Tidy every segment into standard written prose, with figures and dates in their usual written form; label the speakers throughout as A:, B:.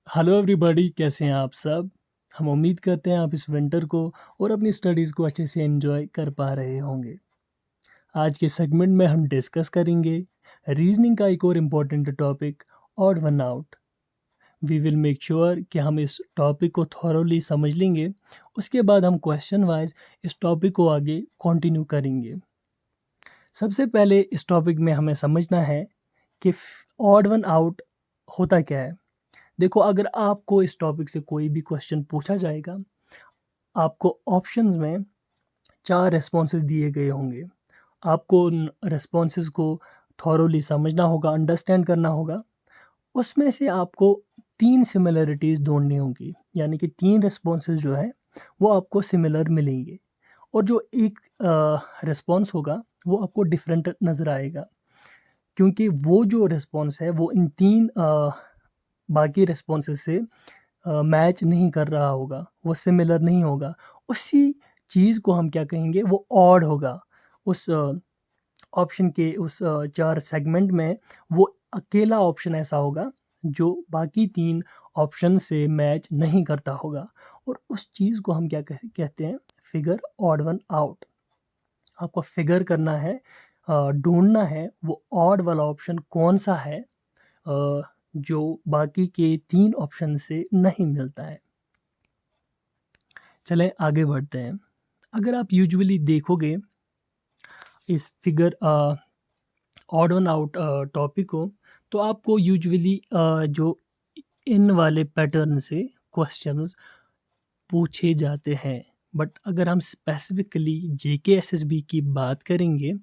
A: Hello everybody, कैसे हैं आप सब। हम उम्मीद करते हैं आप इस विंटर को और अपनी स्टडीज़ को अच्छे से एंजॉय कर पा रहे होंगे। आज के सेगमेंट में हम डिस्कस करेंगे रीजनिंग का एक और important topic, odd one out. We will make sure कि हम इस टॉपिक को थॉरोली समझ लेंगे। उसके बाद हम क्वेश्चन वाइज इस टॉपिक को आगे कंटिन्यू करेंगे। सबसे पहले इस टॉपिक में हमें समझना है कि ऑड वन आउट होता क्या है। देखो, अगर आपको इस टॉपिक से कोई भी क्वेश्चन पूछा जाएगा, आपको ऑप्शंस में 4 रिस्पॉन्सेज़ दिए गए होंगे। आपको उन रिस्पॉन्सेज़ को थॉरोली समझना होगा, अंडरस्टैंड करना होगा। उसमें से आपको 3 सिमिलैरिटीज़ ढूँढनी होंगी, यानी कि 3 रिस्पॉन्सेज़ जो है, वो आपको सिमिलर मिलेंगे और जो एक रिस्पॉन्स होगा, वो आपको डिफरेंट नज़र आएगा, क्योंकि वो जो रिस्पॉन्स है, वो इन 3 बाकी रिस्पॉन्सेज़ से मैच नहीं कर रहा होगा, वो सिमिलर नहीं होगा। उसी चीज़ को हम क्या कहेंगे, वो ऑड होगा। उस ऑप्शन के उस 4 सेगमेंट में वो अकेला ऑप्शन ऐसा होगा जो बाकी 3 ऑप्शन से मैच नहीं करता होगा, और उस चीज़ को हम क्या कहते हैं, फिगर ऑड वन आउट। आपको फिगर करना है, ढूँढना है वो ऑड वाला ऑप्शन कौन-सा है जो बाकी के 3 ऑप्शन से नहीं मिलता है। चलें आगे बढ़ते हैं। अगर आप यूजुअली देखोगे इस figure odd one out topic को, तो आपको यूजुअली जो इन वाले पैटर्न से क्वेश्चंस पूछे जाते हैं। बट अगर हम स्पेसिफिकली जेके एसएसबी की बात करेंगे,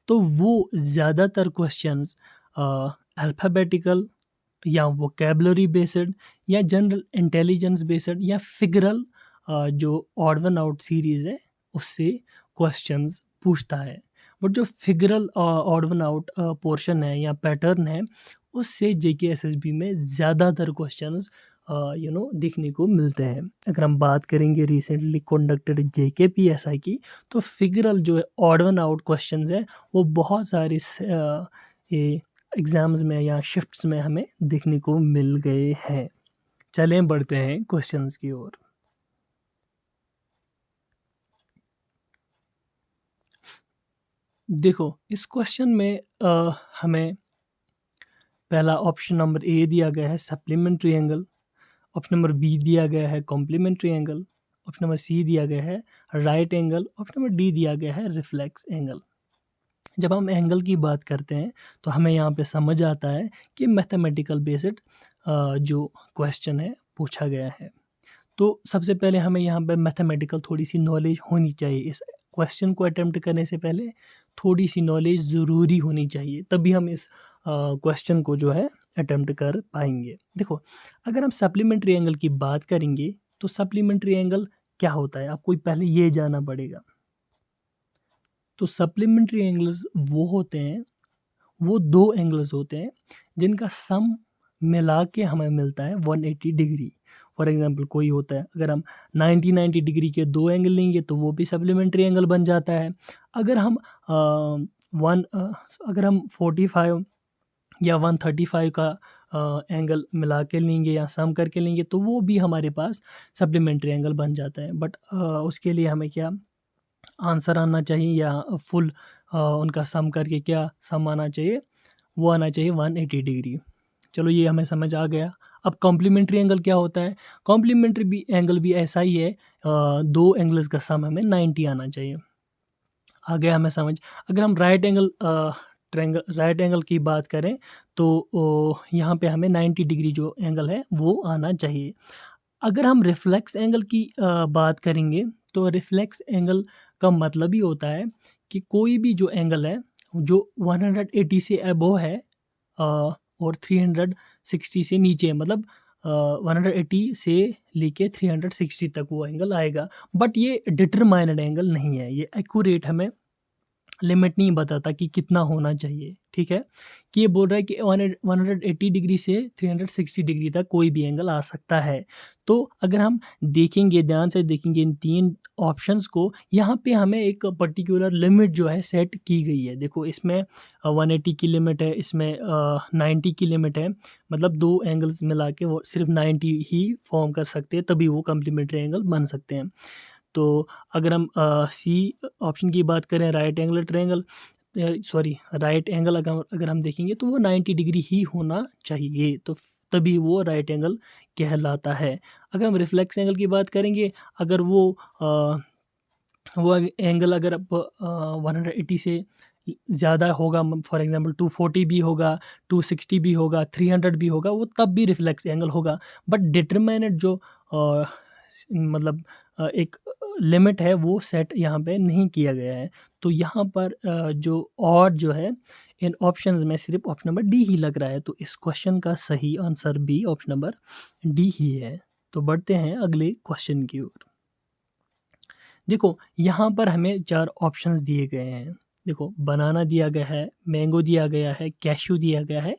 A: तो वो ज़्यादातर क्वेश्चंस अल्फ़ाबेटिकल या वोकैबुलरी बेस्ड या जनरल इंटेलिजेंस बेस्ड या फिगरल जो ऑड वन आउट सीरीज़ है, उससे क्वेश्चंस पूछता है। बट जो figural odd one out portion है या पैटर्न है, उससे जेके एसएसबी में ज़्यादातर क्वेश्चंस देखने को मिलते हैं। अगर हम बात करेंगे रिसेंटली कंडक्टेड जेके पीएसआई की, तो फिगरल जो है ऑड वन आउट क्वेश्चंस है, वो बहुत सारे ये एग्ज़ाम्स में या शिफ्ट्स में हमें देखने को मिल गए हैं। चलें बढ़ते हैं क्वेश्चंस की ओर। देखो, इस क्वेश्चन में हमें पहला ऑप्शन नंबर ए दिया गया है supplementary angle, option number B दिया गया है complementary angle, option number C दिया गया है right angle, option number D दिया गया है रिफ्लेक्स एंगल। जब हम एंगल की बात करते हैं, तो हमें यहाँ पे समझ आता है कि मैथमेटिकल बेस्ड जो क्वेश्चन है पूछा गया है। तो सबसे पहले हमें यहाँ पे मैथमेटिकल थोड़ी-सी नॉलेज होनी चाहिए। इस क्वेश्चन को अटेम्प्ट करने से पहले थोड़ी-सी नॉलेज ज़रूरी होनी चाहिए, तभी हम इस क्वेश्चन को जो है अटेम्प्ट कर पाएँगे। देखो, अगर हम सप्लीमेंट्री एंगल की बात करेंगे, तो सप्लीमेंट्री एंगल क्या होता है? आपको पहले ये जानना पड़ेगा। तो सप्लीमेंट्री एंगल्स वो होते हैं, वो 2 एंगल्स होते हैं जिनका सम मिला के हमें मिलता है 180 डिग्री। फॉर एग्ज़ाम्पल कोई होता है, अगर हम 90-90 डिग्री के 2 एंगल लेंगे तो वो भी सप्लीमेंट्री एंगल बन जाता है। अगर हम अगर हम 45 या 135 का एंगल मिला के लेंगे या सम करके लेंगे, तो वो भी हमारे पास सप्लीमेंट्री एंगल बन जाता है। बट उसके लिए हमें क्या आंसर आना चाहिए, या फुल उनका सम करके क्या सम आना चाहिए, वो आना चाहिए 180 डिग्री। चलो ये हमें समझ आ गया। अब कॉम्प्लीमेंट्री एंगल क्या होता है? कॉम्प्लीमेंट्री भी एंगल भी ऐसा ही है, 2 एंगल्स का सम हमें 90 आना चाहिए। आ गया हमें समझ। अगर हम राइट एंगल की बात करें, तो यहाँ पे हमें 90 डिग्री जो एंगल है वो आना चाहिए। अगर हम रिफ्लेक्स एंगल की बात करेंगे, तो रिफ्लेक्स एंगल का मतलब ही होता है कि कोई भी जो एंगल है जो 180 से अबव है और 360 से नीचे है, मतलब 180 से लेके 360 तक वो एंगल आएगा। बट ये डिटरमाइंड एंगल नहीं है, ये एक्यूरेट हमें लिमिट नहीं बताता कि कितना होना चाहिए, ठीक है? कि ये बोल रहा है कि 180 डिग्री से 360 डिग्री तक कोई भी एंगल आ सकता है। तो अगर हम देखेंगे, ध्यान से देखेंगे इन 3 ऑप्शंस को, यहाँ पे हमें एक पर्टिकुलर लिमिट जो है सेट की गई है। देखो इसमें 180 की लिमिट है, इसमें 90 की लिमिट है। मतलब 2 एंगल्स मिला के वो सिर्फ़ 90 ही फ़ॉर्म कर सकते हैं, तभी वो कॉम्प्लीमेंट्री एंगल बन सकते हैं। तो अगर हम सी ऑप्शन की बात करें, right angle triangle, sorry right angle अगर अगर हम देखेंगे तो वो 90 डिग्री ही होना चाहिए, तो तभी वो राइट एंगल कहलाता है। अगर हम रिफ्लेक्स एंगल की बात करेंगे, अगर वो एंगल अगर अब 180 से ज़्यादा होगा, फॉर एग्जांपल 240 भी होगा, 260 भी होगा, 300 भी होगा, वो तब भी रिफ्लेक्स एंगल होगा। बट डिटरमिनेंट जो मतलब एक लिमिट है वो सेट यहाँ पे नहीं किया गया है। तो यहाँ पर जो और जो है इन ऑप्शंस में सिर्फ ऑप्शन नंबर डी ही लग रहा है। तो इस क्वेश्चन का सही आंसर भी ऑप्शन नंबर डी ही है। तो बढ़ते हैं अगले क्वेश्चन की ओर। देखो यहाँ पर हमें 4 ऑप्शंस दिए गए हैं। देखो बनाना दिया गया है, मैंगो दिया गया है, कैश्यू दिया गया है,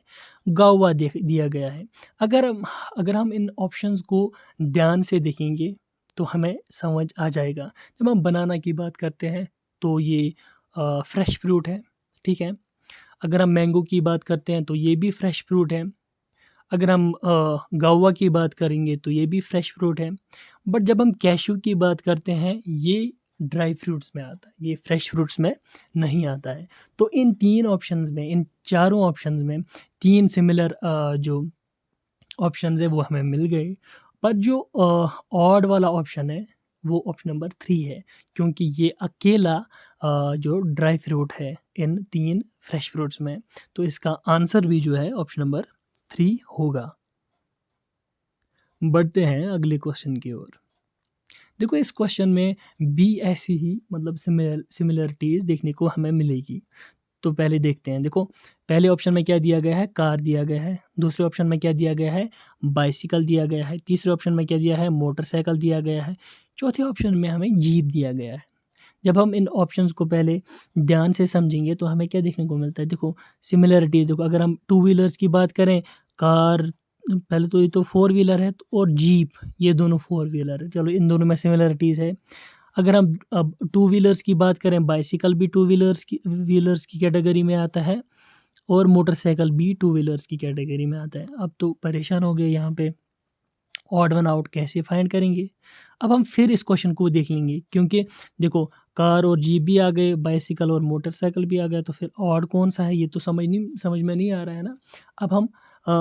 A: गुआवा दिया गया है। अगर हम इन ऑप्शंस को ध्यान से देखेंगे तो हमें समझ आ जाएगा। जब हम बनाना की बात करते हैं तो ये फ्रेश फ्रूट है, ठीक है? अगर हम मैंगो की बात करते हैं तो ये भी फ्रेश फ्रूट है। अगर हम गुआवा की बात करेंगे तो ये भी फ्रेश फ्रूट है। बट जब हम कैश्यू की बात करते हैं, ये ड्राई फ्रूट्स में आता है, ये फ्रेश फ्रूट्स में नहीं आता है। तो इन 3 ऑप्शंस में, इन चारों ऑप्शंस में 3 सिमिलर जो ऑप्शंस है वो हमें मिल गए। पर जो ऑड वाला ऑप्शन है वो ऑप्शन नंबर 3 है, क्योंकि ये अकेला जो ड्राई फ्रूट है इन 3 फ्रेश फ्रूट्स में। तो इसका आंसर भी जो है ऑप्शन नंबर 3 होगा। बढ़ते हैं अगले क्वेश्चन की ओर। देखो इस क्वेश्चन में भी ऐसी ही मतलब सिमिलरिटीज़ देखने को हमें मिलेगी। तो पहले देखते हैं। देखो पहले ऑप्शन में क्या दिया गया है, कार दिया गया है। दूसरे ऑप्शन में क्या दिया गया है, बाइसिकल दिया गया है। तीसरे ऑप्शन में क्या दिया है, मोटरसाइकिल दिया गया है। चौथे ऑप्शन में हमें जीप दिया गया है। जब हम इन ऑप्शंस को पहले ध्यान से समझेंगे तो हमें क्या देखने को मिलता है। देखो सिमिलरिटीज़, देखो अगर हम टू व्हीलर्स की बात करें, कार, पहले तो ये तो फोर व्हीलर है, और जीप, ये दोनों फोर व्हीलर है। चलो इन दोनों में सिमिलरिटीज़ है। अगर हम अब टू व्हीलर्स की बात करें, बाइसिकल भी टू व्हीलर्स की कैटेगरी में आता है, और मोटरसाइकिल भी टू व्हीलर्स की कैटेगरी में आता है। अब तो परेशान हो गए यहाँ पे, ऑड वन आउट कैसे फाइंड करेंगे। अब हम फिर इस क्वेश्चन को देख लेंगे, क्योंकि देखो कार और जीप भी आ गए, बाइसिकल और मोटरसाइकिल भी आ गया, तो फिर ऑड कौन सा है ये तो समझ में नहीं आ रहा है ना। अब हम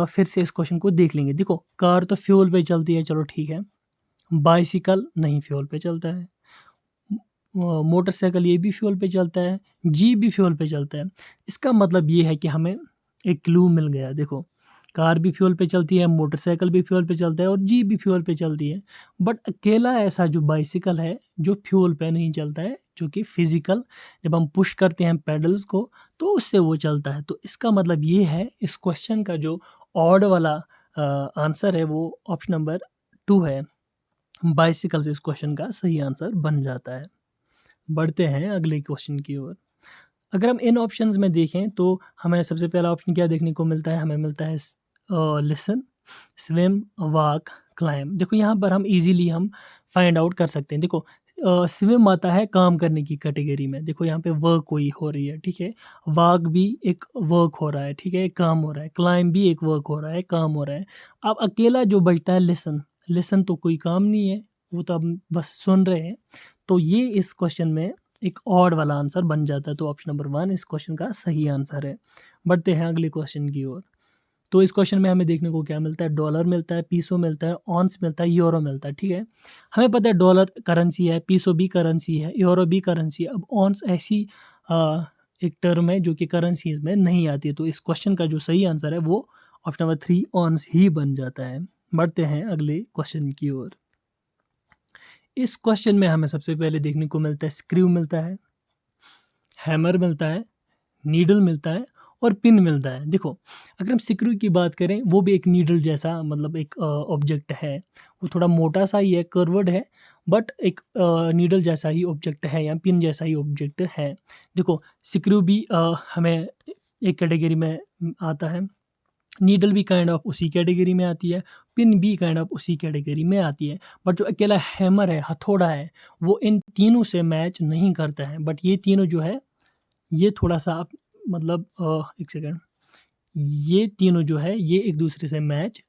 A: फिर से इस क्वेश्चन को देख लेंगे। देखो कार तो फ्यूल पे चलती है, चलो ठीक है। बाइसिकल नहीं फ्यूल पे चलता है। मोटरसाइकिल ये भी फ्यूल पे चलता है, जीप भी फ्यूल पे चलता है। इसका मतलब ये है कि हमें एक क्लू मिल गया। देखो कार भी फ्यूल पे चलती है, मोटरसाइकिल भी फ्यूल पे चलता है, और जीप भी फ्यूल पे चलती है। बट अकेला ऐसा जो बाइसिकल है जो फ्यूल पे नहीं चलता है, जो कि फिजिकल, जब हम पुश करते हैं पेडल्स को तो उससे वो चलता है। तो इसका मतलब ये है, इस क्वेश्चन का जो ऑड वाला आंसर है वो ऑप्शन नंबर 2 है। बाइसिकल से इस क्वेश्चन का सही आंसर बन जाता है। बढ़ते हैं अगले क्वेश्चन की ओर। अगर हम इन ऑप्शंस में देखें तो हमें सबसे पहला ऑप्शन क्या देखने को मिलता है, हमें मिलता है लिसन, स्विम, वॉक, क्लाइंब। देखो यहाँ पर हम इजीली हम फाइंड आउट कर सकते हैं। देखो स्विम आता है काम करने की कैटेगरी में। देखो यहाँ पे वर्क कोई हो रही है, ठीक है। वॉक भी एक वर्क हो रहा है, ठीक है, एक काम हो रहा है। क्लाइंब भी एक वर्क हो रहा है, काम हो रहा है। अब अकेला जो बचता है लिसन, लिसन तो कोई काम नहीं है, वो तो हम बस सुन रहे हैं। तो ये इस क्वेश्चन में एक ऑड वाला आंसर बन जाता है। तो ऑप्शन नंबर 1 इस क्वेश्चन का सही आंसर है। बढ़ते हैं अगले क्वेश्चन की ओर। तो इस क्वेश्चन में हमें देखने को क्या मिलता है, डॉलर मिलता है, पीसो मिलता है, ऑन्स मिलता है, यूरो मिलता है, ठीक है। हमें पता है डॉलर करेंसी है, पीसो भी करेंसी है, यूरो भी करेंसी है। अब ऑन्स ऐसी एक टर्म है जो कि करेंसी में नहीं आती है। तो इस क्वेश्चन का जो सही आंसर है वो ऑप्शन नंबर 3 ऑन्स ही बन जाता है। बढ़ते हैं अगले क्वेश्चन की ओर। इस क्वेश्चन में हमें सबसे पहले देखने को मिलता है स्क्रू मिलता है, हैमर मिलता है, नीडल मिलता है, और पिन मिलता है। देखो अगर हम स्क्रू की बात करें, वो भी एक नीडल जैसा मतलब एक ऑब्जेक्ट है। वो थोड़ा मोटा सा ही है, कर्व्ड है, बट एक नीडल जैसा ही ऑब्जेक्ट है या पिन जैसा ही ऑब्जेक्ट है। देखो स्क्रू भी हमें एक कैटेगरी में आता है, नीडल भी काइंड ऑफ उसी कैटेगरी में आती है, पिन भी काइंड ऑफ उसी कैटेगरी में आती है। बट जो अकेला हैमर है, हथौड़ा है, वो इन तीनों से मैच नहीं करता है। बट ये तीनों जो है, ये थोड़ा-सा आप मतलब 1 सेकंड, ये तीनों जो है, ये एक दूसरे से मैच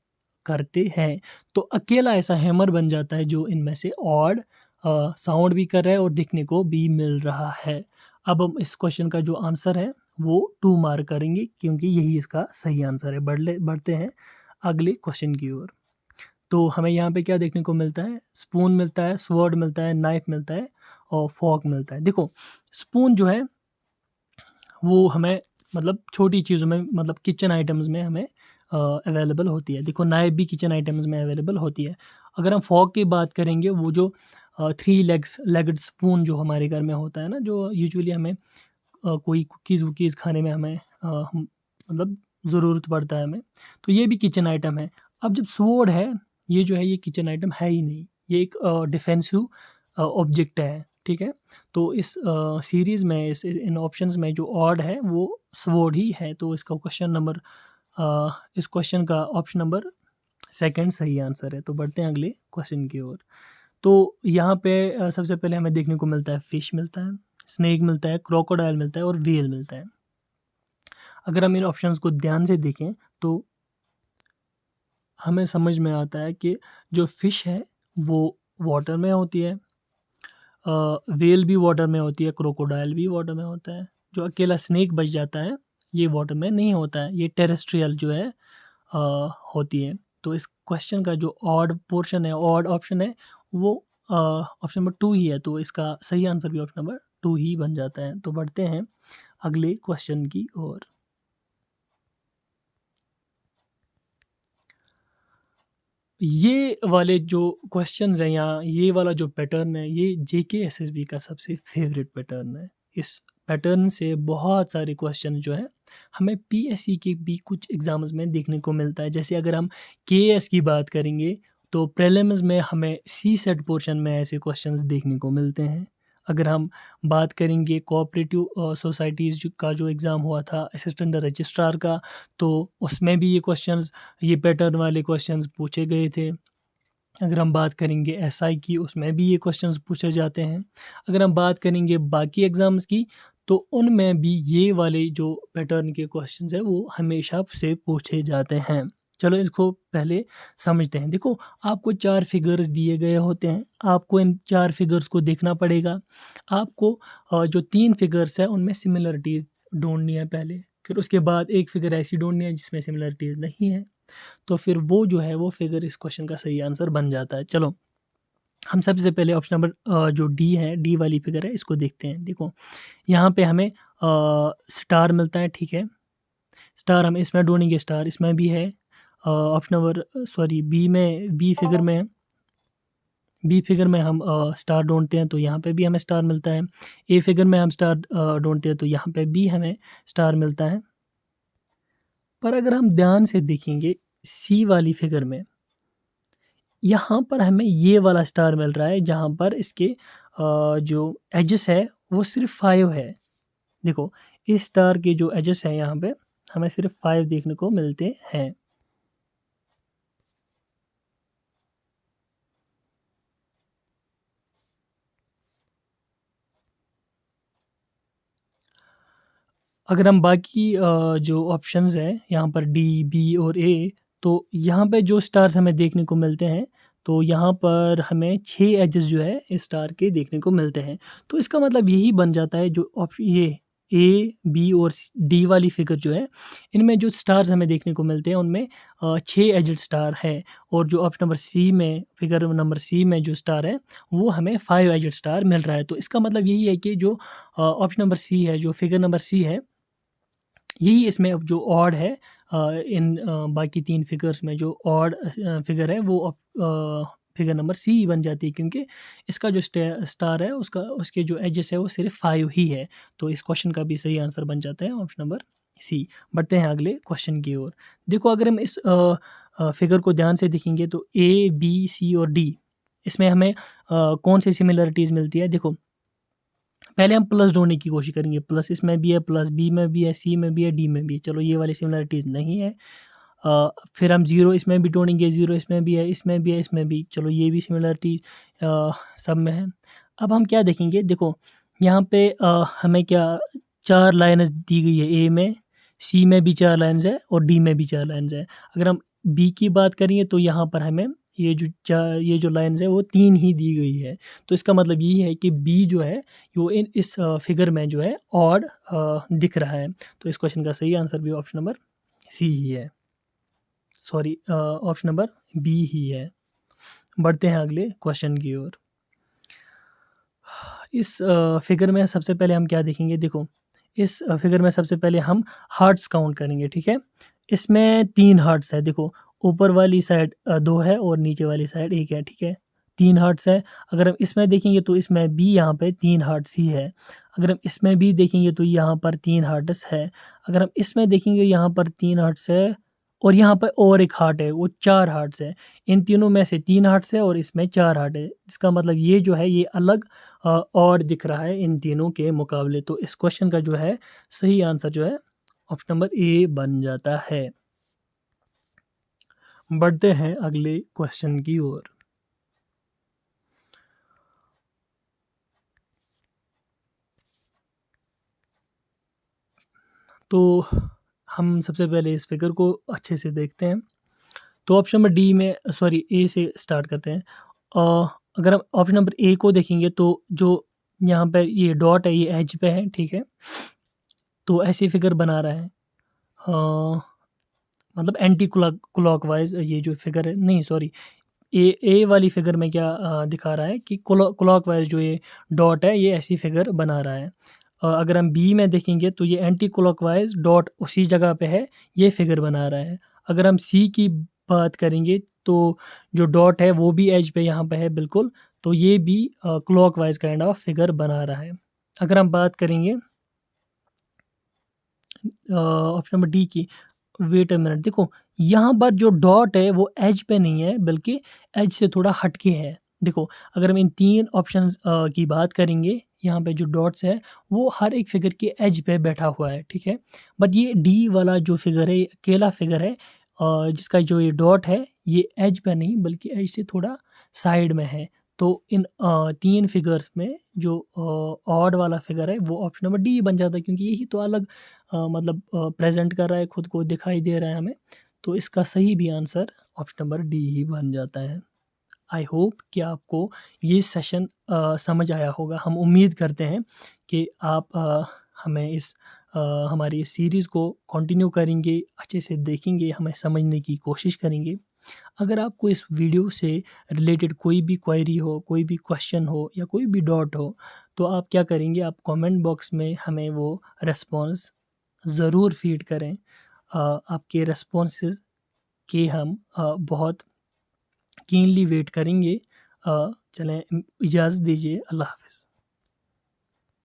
A: करते हैं। तो अकेला ऐसा हैमर बन जाता है जो इनमें से ऑड साउंड भी कर रहा है और दिखने को भी मिल रहा है। अब हम इस क्वेश्चन का जो आंसर है वो 2 मार्क करेंगे क्योंकि यही इसका सही आंसर है। बढ़ते हैं अगले क्वेश्चन की ओर। तो हमें यहाँ पे क्या देखने को मिलता है? स्पून मिलता है, स्वॉर्ड मिलता है, नाइफ मिलता है और फॉर्क मिलता है। देखो स्पून जो है वो हमें मतलब छोटी चीज़ों में मतलब किचन आइटम्स में हमें अवेलेबल होती है। देखो नाइफ़ भी किचन आइटम्स में अवेलेबल होती है। अगर हम फ़ॉर्क की बात करेंगे वो जो 3 लेग्ड स्पून जो हमारे घर में होता है ना, जो यूजुअली हमें कोई कुकीज़-वुकीज़ खाने में हमें हम मतलब ज़रूरत पड़ता है हमें, तो ये भी किचन आइटम है। अब जब स्वॉर्ड है, ये जो है ये किचन आइटम है ही नहीं। ये एक डिफेंसिव ऑब्जेक्ट है, ठीक है? तो इस सीरीज़ में इन ऑप्शंस में जो ऑड है वो स्वॉर्ड ही है। तो इसका इस क्वेश्चन का ऑप्शन नंबर सेकंड सही आंसर है। तो बढ़ते हैं अगले क्वेश्चन की ओर। तो यहाँ पे सबसे पहले हमें देखने को मिलता है फिश मिलता है, स्नेक मिलता है, क्रोकोडाइल मिलता है और व्हेल मिलता है। अगर हम इन ऑप्शंस को ध्यान से देखें तो हमें समझ में आता है कि जो फिश है वो वाटर में होती है, व्हेल भी वाटर में होती है, क्रोकोडाइल भी वाटर में होता है। जो अकेला स्नेक बच जाता है, ये वाटर में नहीं होता है, ये टेरेस्ट्रियल जो है अ, होती है। तो इस क्वेश्चन का जो ऑड ऑप्शन है वो ऑप्शन नंबर 2 ही है, तो इसका सही आंसर भी ऑप्शन नंबर 2 ही बन जाता है। तो बढ़ते हैं अगले क्वेश्चन की ओर। ये वाले जो क्वेश्चंस हैं या ये वाला जो पैटर्न है, ये जेके एसएसबी का सबसे फेवरेट पैटर्न है। इस पैटर्न से बहुत सारे क्वेश्चन जो है हमें पीएससी के भी कुछ एग्ज़ाम्स में देखने को मिलता है। जैसे अगर हम केएस की बात करेंगे तो प्रीलिम्स में हमें सी सेट पोर्शन में ऐसे क्वेश्चंस देखने को मिलते हैं। अगर हम बात करेंगे कोऑपरेटिव सोसाइटीज़ का जो एग्ज़ाम हुआ था असिस्टेंट रजिस्ट्रार का, तो उसमें भी ये पैटर्न वाले क्वेश्चंस पूछे गए थे। अगर हम बात करेंगे एसआई की, उसमें भी ये क्वेश्चंस पूछे जाते हैं। अगर हम बात करेंगे बाकी एग्ज़ाम्स की, तो उनमें भी ये वाले जो पैटर्न के क्वेश्चंस हैं वो हमेशा से पूछे जाते हैं। चलो इसको पहले समझते हैं। देखो आपको 4 फिगर्स दिए गए होते हैं, आपको इन 4 फिगर्स को देखना पड़ेगा। आपको जो 3 फिगर्स हैं उनमें सिमिलरिटीज़ ढूँढनी है पहले, फिर उसके बाद एक फिगर ऐसी ढूँढनी है जिसमें सिमिलरिटीज़ नहीं है। तो फिर वो जो है वो फिगर इस क्वेश्चन का सही आंसर बन जाता है। चलो, हम सबसे पहले ऑप्शन नंबर जो डी है, डी वाली फिगर है इसको देखते हैं। देखो, यहाँ पे हमें स्टार मिलता है, ठीक है? स्टार हम इसमें ढूँढेंगे, स्टार इसमें भी है। Option number sorry B figure में हम स्टार ढूँढते हैं तो यहाँ पे भी हमें स्टार मिलता है। ए फिगर में हम स्टार ढूँढते हैं तो यहाँ पे भी हमें स्टार मिलता है। पर अगर हम ध्यान से देखेंगे सी वाली फिगर में, यहाँ पर हमें ये वाला स्टार मिल रहा है जहाँ पर इसके जो एजेस है वो सिर्फ़ 5 है। देखो इस स्टार के जो एजेस हैं यहाँ पे हमें सिर्फ़ 5 देखने को मिलते हैं। अगर हम बाकी जो ऑप्शंस हैं यहाँ पर डी, बी और ए, तो यहाँ पे जो स्टार्स हमें देखने को मिलते हैं, तो यहाँ पर हमें 6 एजेस जो है इस स्टार के देखने को मिलते हैं। तो इसका मतलब यही बन जाता है जो ये ए, बी और डी वाली फिगर जो है, इनमें जो स्टार्स हमें देखने को मिलते हैं उनमें 6 एजेड स्टार है और जो ऑप्शन नंबर सी में फिगर नंबर सी में जो स्टार है, वो हमें 5 एजेड स्टार मिल रहा है। तो इसका मतलब यही है कि जो ऑप्शन नंबर सी है, जो फिगर नंबर सी है, यही इसमें अब जो ऑड है बाकी 3 फिगर्स में जो ऑड फिगर है वो फिगर नंबर सी बन जाती है क्योंकि इसका जो स्टार है उसके जो एजेस है वो सिर्फ़ 5 ही है। तो इस क्वेश्चन का भी सही आंसर बन जाता है ऑप्शन नंबर सी। बढ़ते हैं अगले क्वेश्चन की ओर। देखो अगर हम इस फिगर को ध्यान से देखेंगे तो ए, बी, सी और डी, इसमें हमें कौन सी सिमिलरिटीज़ मिलती है, देखो पहले हम प्लस ढूँढने की कोशिश करेंगे, प्लस इसमें भी है, प्लस बी में भी है, सी में भी है, डी में भी है। चलो ये वाली सिमिलरिटीज़ नहीं है। फिर हम ज़ीरो इसमें भी ढूँढेंगे, ज़ीरो इसमें भी है, इसमें भी है, इसमें भी। चलो ये भी सिमिलरिटी सब में है। अब हम क्या देखेंगे, देखो यहाँ पे हमें क्या 4 लाइन्स दी गई है, ए में, सी में भी 4 लाइन्स है और डी में भी 4 लाइन्स है। अगर हम बी की बात करेंगे तो यहाँ पर हमें ये जो लाइन्स है वो 3 ही दी गई है। तो इसका मतलब यही है कि बी जो है वो इस फिगर में जो है ऑड दिख रहा है। तो इस क्वेश्चन का सही आंसर भी ऑप्शन नंबर सी ही है, सॉरी ऑप्शन नंबर बी ही है। बढ़ते हैं अगले क्वेश्चन की ओर। इस फिगर में सबसे पहले हम क्या देखेंगे, देखो इस फिगर में सबसे पहले हम हार्ट्स काउंट करेंगे, ठीक है। इसमें 3 हार्ट्स है, देखो ऊपर वाली साइड 2 है और नीचे वाली साइड 1 है, ठीक है। 3 हार्ट्स है। अगर हम इसमें देखेंगे तो इसमें भी यहाँ पे 3 हार्ट्स ही है। अगर हम इसमें भी देखेंगे तो यहाँ पर 3 हार्ट्स है। अगर हम इसमें देखेंगे यहाँ पर 3 हार्ट्स है और यहाँ पर और एक हार्ट है, वो 4 हार्ट्स है। इन तीनों में से 3 हार्ट्स है और इसमें 4 हार्ट है। इसका मतलब ये जो है ये अलग और दिख रहा है इन तीनों के मुकाबले। तो इस क्वेश्चन का जो है सही आंसर जो है ऑप्शन नंबर ए बन जाता है। बढ़ते हैं अगले क्वेश्चन की ओर। तो हम सबसे पहले इस फिगर को अच्छे से देखते हैं। तो ऑप्शन नंबर डी में, सॉरी ए से स्टार्ट करते हैं। अगर हम ऑप्शन नंबर ए को देखेंगे तो जो यहाँ पे ये डॉट है ये एज पे है, ठीक है। तो ऐसी फिगर बना रहा है। मतलब एंटी क्लॉकवाइज ये जो फिगर है, नहीं सॉरी, ए वाली फिगर में क्या दिखा रहा है कि क्लॉकवाइज जो ये डॉट है ये ऐसी फिगर बना रहा है। अगर हम बी में देखेंगे तो ये एंटी क्लॉकवाइज डॉट उसी जगह पे है, ये फिगर बना रहा है। अगर हम सी की बात करेंगे तो जो डॉट है वो भी एज पे यहाँ पे है बिल्कुल, तो ये भी क्लॉकवाइज काइंड ऑफ फिगर बना रहा है। अगर हम बात करेंगे ऑप्शन नंबर डी की, वेट अ मिनट, देखो यहाँ पर जो डॉट है वो एज पे नहीं है बल्कि एज से थोड़ा हटके है। देखो अगर हम इन 3 ऑप्शंस की बात करेंगे, यहाँ पे जो डॉट्स है वो हर एक फिगर के एज पे बैठा हुआ है, ठीक है। बट ये डी वाला जो फिगर है ये अकेला फिगर है, जिसका जो ये डॉट है ये एज पे नहीं बल्कि एज से थोड़ा साइड में है। तो इन 3 फिगर्स में जो ऑड वाला फिगर है वो ऑप्शन नंबर डी बन जाता है, क्योंकि यही तो अलग मतलब प्रेज़ेंट कर रहा है, खुद को दिखाई दे रहा है हमें। तो इसका सही भी आंसर ऑप्शन नंबर डी ही बन जाता है। आई होप कि आपको ये सेशन समझ आया होगा। हम उम्मीद करते हैं कि आप हमें हमारी इस सीरीज़ को कंटिन्यू करेंगे, अच्छे से देखेंगे, हमें समझने की कोशिश करेंगे। अगर आपको इस वीडियो से रिलेटेड कोई भी क्वेरी हो, कोई भी क्वेश्चन हो या कोई भी डाउट हो, तो आप क्या करेंगे, आप कमेंट बॉक्स में हमें वो रिस्पॉन्स ज़रूर फ़ीड करें। आपके रिस्पॉन्सेज़ की हम बहुत कीनली वेट करेंगे। चलें, इजाज़त दीजिए। अल्लाह हाफ़िज़।